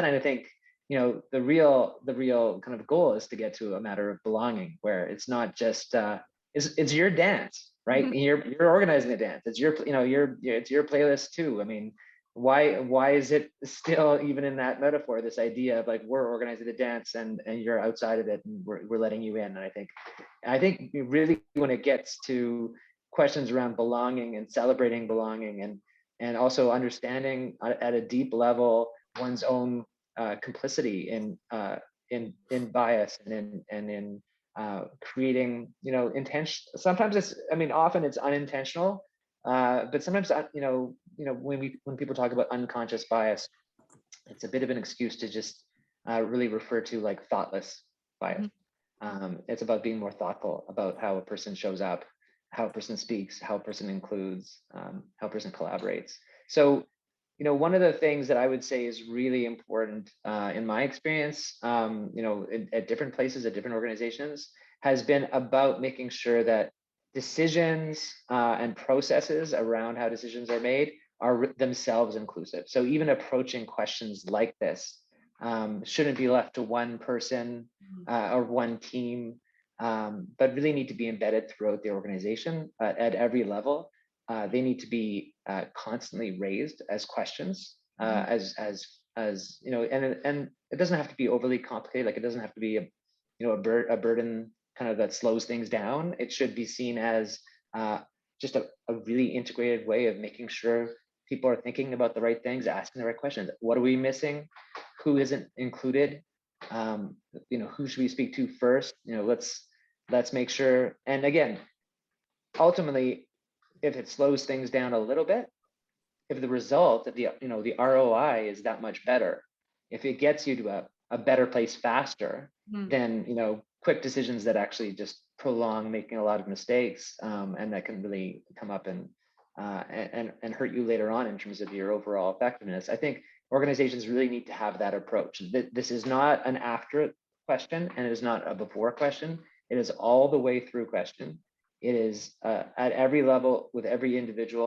And I think, the real kind of goal is to get to a matter of belonging, where it's not just it's your dance, right? Mhm. You're organizing the dance. It's it's your playlist too. I mean, why is it still, even in that metaphor, this idea of like we're organizing the dance and you're outside of it and we're letting you in? And I think really when it gets to questions around belonging and celebrating belonging and also understanding at a deep level one's own complicity in bias and in creating, intention. Sometimes it's, I mean, often it's unintentional, but sometimes, when people talk about unconscious bias, it's a bit of an excuse to just really refer to like thoughtless bias. Mhm. It's about being more thoughtful about how a person shows up, how a person speaks, how a person includes, how a person collaborates. So, one of the things that I would say is really important in my experience, at different places, at different organizations, has been about making sure that decisions and processes around how decisions are made are themselves inclusive. So even approaching questions like this shouldn't be left to one person Mhm. or one team, but really need to be embedded throughout the organization at every level. They need to be constantly raised as questions, Mhm. as and it doesn't have to be overly complicated. Like it doesn't have to be a burden kind of that slows things down. It should be seen as just a really integrated way of making sure people are thinking about the right things, asking the right questions. What are we missing? Who isn't included? Who should we speak to first? Let's make sure. And again, ultimately, if it slows things down a little bit, if the result of the ROI is that much better, if it gets you to a better place faster, Mhm. then quick decisions that actually just prolong making a lot of mistakes, and that can really come up and hurt you later on in terms of your overall effectiveness. I think organizations really need to have that approach. This is not an after question, and it is not a before question. It is all the way through question. It is at every level with every individual.